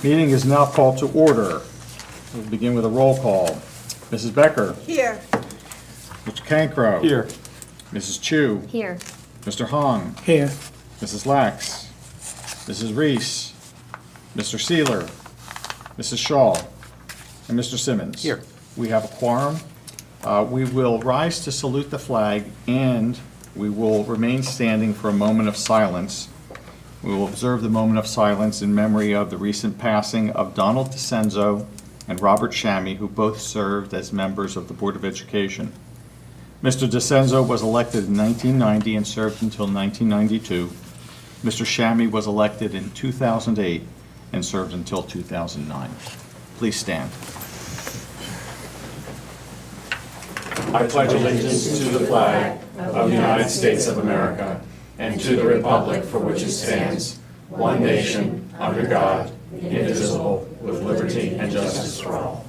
Meeting is now called to order. We'll begin with a roll call. Mrs. Becker. Here. Mr. Cancro. Here. Mrs. Chu. Here. Mr. Hong. Here. Mrs. Lax. Mrs. Reese. Mr. Seeler. Mrs. Shaw. And Mr. Simmons. Here. We have a quorum. We will rise to salute the flag, and we will remain standing for a moment of silence. We will observe the moment of silence in memory of the recent passing of Donald DeCenzo and Robert Shammy, who both served as members of the Board of Education. Mr. DeCenzo was elected in 1990 and served until 1992. Mr. Shammy was elected in 2008 and served until 2009. Please stand. I pledge allegiance to the flag of the United States of America and to the republic for which it stands, one nation, under God, indivisible, with liberty and justice for all.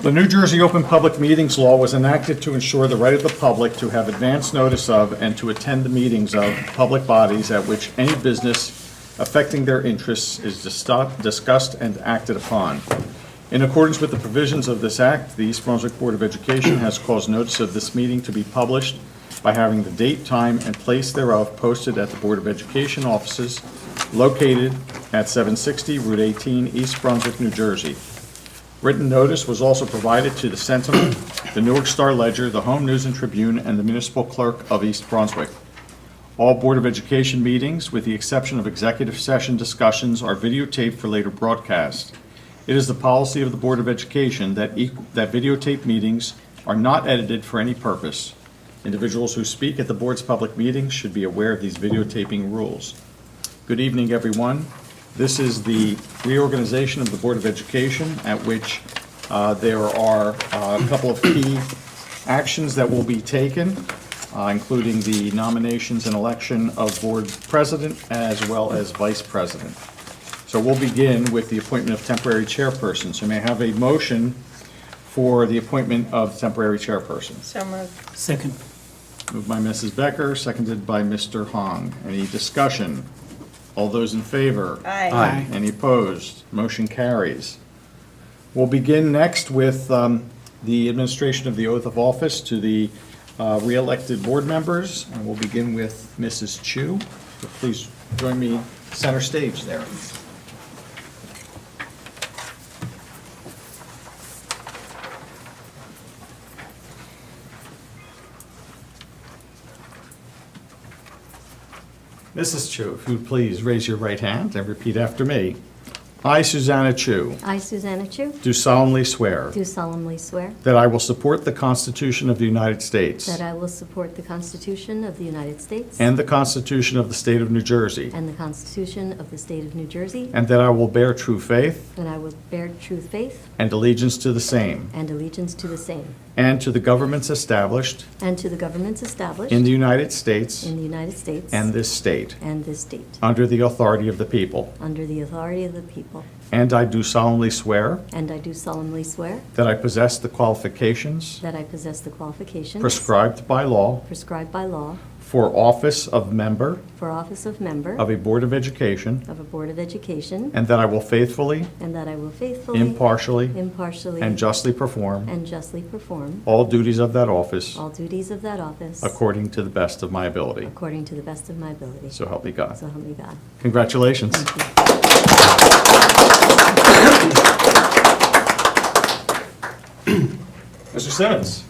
The New Jersey Open Public Meetings Law was enacted to ensure the right of the public to have advance notice of and to attend the meetings of public bodies at which any business affecting their interests is discussed and acted upon. In accordance with the provisions of this act, the East Brunswick Board of Education has caused notice of this meeting to be published by having the date, time, and place thereof posted at the Board of Education offices located at 760 Route 18, East Brunswick, New Jersey. Written notice was also provided to the Sentinel, the Newark Star Ledger, the Home News and Tribune, and the Municipal Clerk of East Brunswick. All Board of Education meetings, with the exception of executive session discussions, are videotaped for later broadcast. It is the policy of the Board of Education that videotape meetings are not edited for any purpose. Individuals who speak at the Board's public meetings should be aware of these videotaping rules. Good evening, everyone. This is the reorganization of the Board of Education, at which there are a couple of key actions that will be taken, including the nominations and election of Board President as well as Vice President. So we'll begin with the appointment of temporary chairperson. So may I have a motion for the appointment of temporary chairperson? So moved. Second. Moved by Mrs. Becker, seconded by Mr. Hong. Any discussion? All those in favor? Aye. Any opposed? Motion carries. We'll begin next with the administration of the oath of office to the re-elected board members. And we'll begin with Mrs. Chu. So please join me center stage there. Mrs. Chu, if you would please raise your right hand and repeat after me. I, Susanna Chu, I, Susanna Chu, do solemnly swear do solemnly swear that I will support the Constitution of the United States that I will support the Constitution of the United States and the Constitution of the State of New Jersey, and the Constitution of the State of New Jersey, and that I will bear true faith and I will bear true faith and allegiance to the same, and allegiance to the same, and to the governments established and to the governments established in the United States in the United States and this state, and this state, under the authority of the people. under the authority of the people. And I do solemnly swear And I do solemnly swear that I possess the qualifications that I possess the qualifications prescribed by law prescribed by law for office of member for office of member of a Board of Education, of a Board of Education, and that I will faithfully, and that I will faithfully, impartially, impartially, and justly perform and justly perform all duties of that office all duties of that office according to the best of my ability. according to the best of my ability. So help me God. So help me God. Congratulations. Mr. Simmons.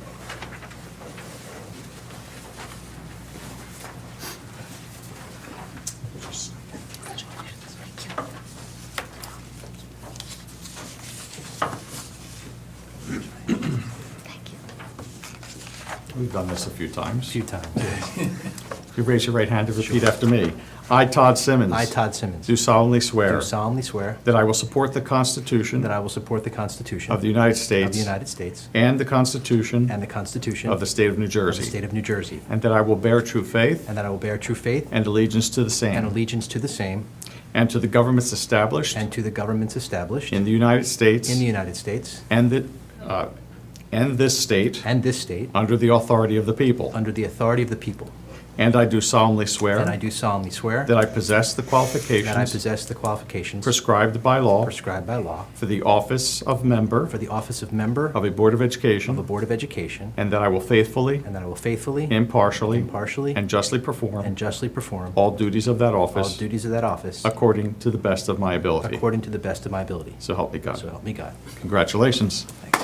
We've done this a few times. A few times, yes. You raise your right hand and repeat after me. I, Todd Simmons. I, Todd Simmons. Do solemnly swear. Do solemnly swear That I will support the Constitution. that I will support the Constitution Of the United States. of the United States And the Constitution. and the Constitution Of the State of New of Jersey. the State of New Jersey, And that I will bear true faith. and that I will bear true faith And allegiance to the and same. allegiance to the same And to the governments established. and to the governments established In the United States. in the United States And this state. and this state Under the authority of the people. under the authority of the people. And I do solemnly swear. And I do solemnly swear That I possess the qualifications. that I possess the qualifications Prescribed by law. prescribed by law For the office of member. for the office of member Of a Board of Education. of a Board of Education, And that I will faithfully. and that I will faithfully, Impartially. impartially, And justly perform. and justly perform All duties of that all office. duties of that office According to the best of my ability. according to the best of my ability. So help me God. So help me God. Congratulations. Thanks.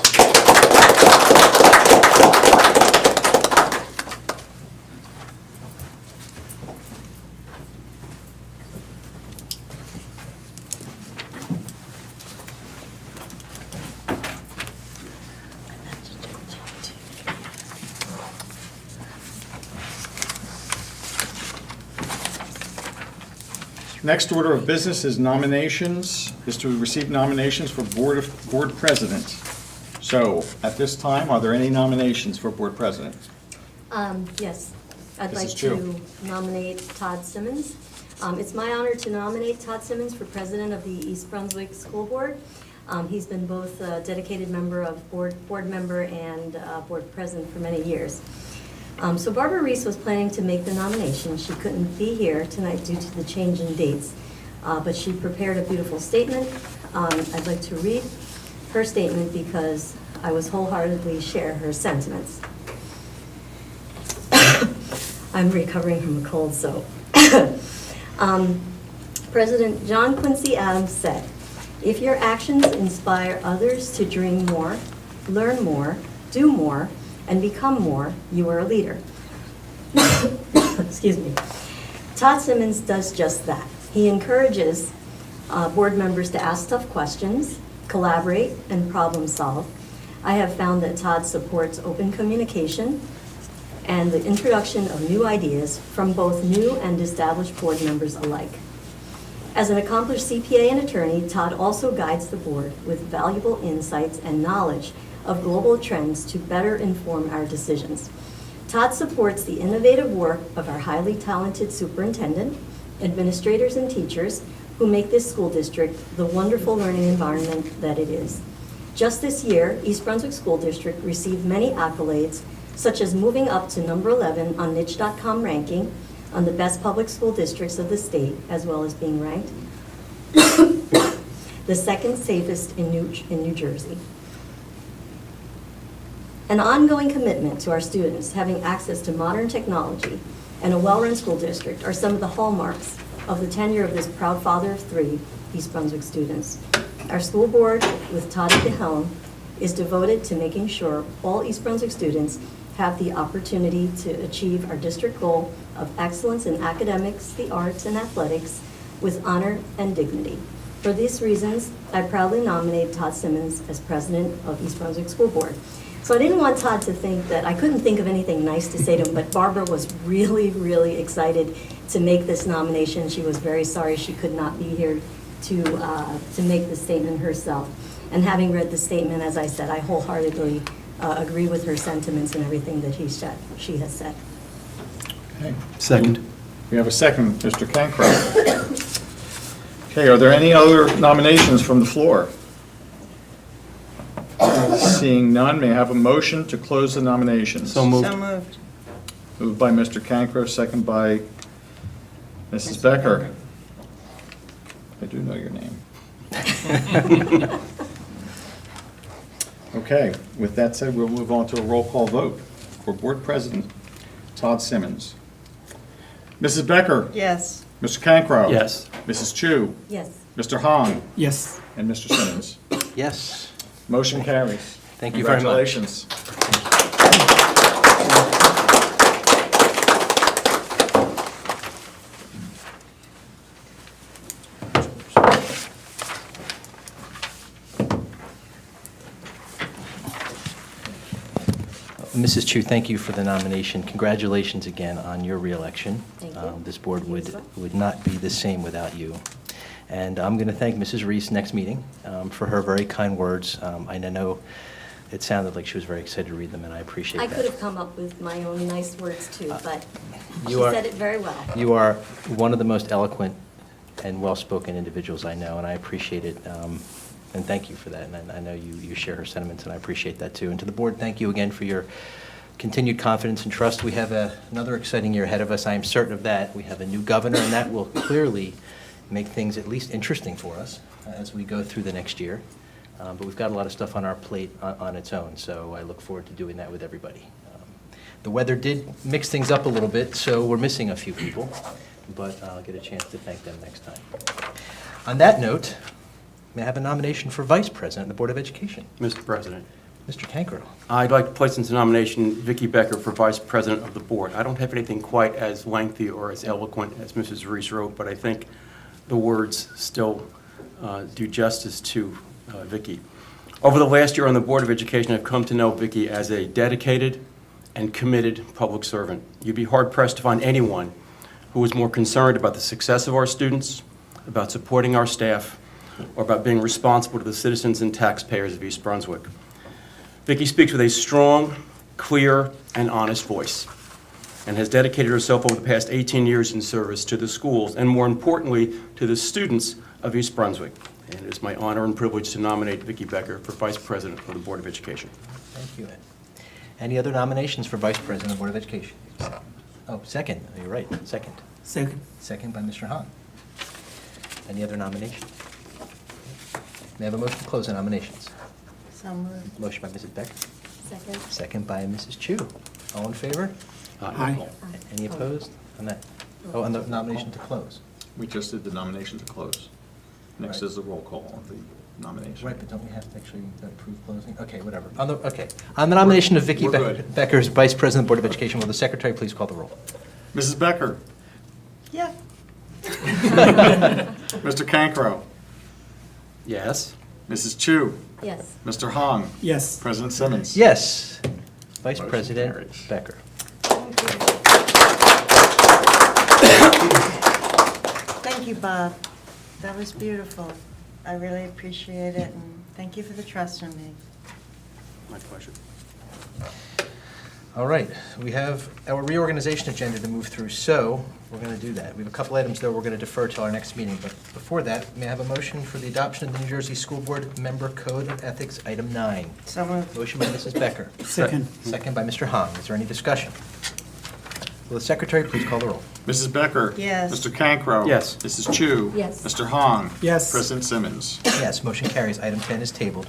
Next order of business is nominations, is to receive nominations for board president. So, at this time, are there any nominations for board president? Yes, I'd Mrs. like Chu. to nominate Todd Simmons. It's my honor to nominate Todd Simmons for president of the East Brunswick School Board. He's been both a dedicated member of board member and board president for many years. So Barbara Reese was planning to make the nomination. She couldn't be here tonight due to the change in dates, but she prepared a beautiful statement. I'd like to read her statement because I was wholeheartedly share her sentiments. I'm recovering from a cold, so. President John Quincy Adams said, "If your actions inspire others to dream more, learn more, do more, and become more, you are a leader." Excuse me. Todd Simmons does just that. He encourages board members to ask tough questions, collaborate, and problem solve. I have found that Todd supports open communication and the introduction of new ideas from both new and established board members alike. As an accomplished CPA and attorney, Todd also guides the board with valuable insights and knowledge of global trends to better inform our decisions. Todd supports the innovative work of our highly talented superintendent, administrators, and teachers who make this school district the wonderful learning environment that it is. Just this year, East Brunswick School District received many accolades, such as moving up to number 11 on niche.com ranking on the best public school districts of the state, as well as being ranked the second safest in New Jersey. An ongoing commitment to our students having access to modern technology and a well-run school district are some of the hallmarks of the tenure of this proud father of three East Brunswick students. Our school board, with Todd at the helm, is devoted to making sure all East Brunswick students have the opportunity to achieve our district goal of excellence in academics, the arts, and athletics with honor and dignity. For these reasons, I proudly nominate Todd Simmons as president of East Brunswick School Board. So I didn't want Todd to think that I couldn't think of anything nice to say to him, but Barbara was really, really excited to make this nomination. She was very sorry she could not be here to make the statement herself. And having read the statement, as I said, I wholeheartedly agree with her sentiments and everything that she has said. Okay. Second. We have a second, Mr. Cancro. Okay, are there any other nominations from the floor? Seeing none, may I have a motion to close the nominations? So moved. So moved. Moved by Mr. Cancro, second by Mrs. Becker. I do know your name. Okay, with that said, we'll move on to a roll call vote for Board President Todd Simmons. Mrs. Becker? Yes. Mr. Cancro? Yes. Mrs. Chu? Yes. Mr. Hahn? Yes. And Mr. Simmons? Yes. Motion carries. Thank you very much. Congratulations. Mrs. Chu, thank you for the nomination. Congratulations again on your reelection. Thank you. This board Thank you, sir. would not be the same without you. And I'm going to thank Mrs. Reese next meeting for her very kind words. I know it sounded like she was very excited to read them, and I appreciate I that. could have come up with my own nice words too, but she you are- said it very well. You are one of the most eloquent and well-spoken individuals I know, and I appreciate it. And thank you for that. And I know you share her sentiments, and I appreciate that too. And to the board, thank you again for your continued confidence and trust. We have another exciting year ahead of us. I am certain of that. We have a new governor, and that will clearly make things at least interesting for us as we go through the next year. But we've got a lot of stuff on our plate on its own, so I look forward to doing that with everybody. The weather did mix things up a little bit, so we're missing a few people, but I'll get a chance to thank them next time. On that note, may I have a nomination for Vice President of the Board of Education? Mr. President, Mr. Cancro. I'd like to place into nomination Vicki Becker for Vice President of the Board. I don't have anything quite as lengthy or as eloquent as Mrs. Reese wrote, but I think the words still do justice to Vicki. Over the last year on the Board of Education, I've come to know Vicki as a dedicated and committed public servant. You'd be hard-pressed to find anyone who is more concerned about the success of our students, about supporting our staff, or about being responsible to the citizens and taxpayers of East Brunswick. Vicki speaks with a strong, clear, and honest voice, and has dedicated herself over the past 18 years in service to the schools, and more importantly, to the students of East Brunswick. And it is my honor and privilege to nominate Vicki Becker for Vice President of the Board of Education. Thank you, Ed. Any other nominations for Vice President of the Board of Education? Oh, second. You're right, second. Second. Second by Mr. Hahn. Any other nominations? May I have a motion to close the nominations? So moved. Motion by Mrs. Becker, Second. second by Mrs. Chu. All in favor? Aye. Any opposed? On that, oh, on the nomination to close. We just did the nomination to close. Next Right. is the roll call of the nomination. Right, but don't we have to actually approve closing? Okay, whatever. On the nomination of Vicki We're good. Becker as Vice President of the Board of Education, will the Secretary please call the roll? Mrs. Becker, Yeah. Mr. Cancro, Yes? Mrs. Chu, Yes. Mr. Hong, Yes. President Simmons. Yes. Vice Motion President carries. Becker. Thank you, Bob. That was beautiful. I really appreciate it, and thank you for the trust in me. My pleasure. All right, we have our reorganization agenda to move through, so we're going to do that. We have a couple items, though, we're going to defer till our next meeting, but before that, may I have a motion for the adoption of the New Jersey School Board Member Code of Ethics, Item 9? So moved. Motion by Mrs. Becker. Second. Second by Mr. Hahn. Is there any discussion? Will the Secretary please call the roll? Mrs. Becker. Yes. Mr. Cancro. Yes. Mrs. Chu. Yes. Mr. Hong. Yes. President Simmons. Yes, motion carries. Item 10 is tabled.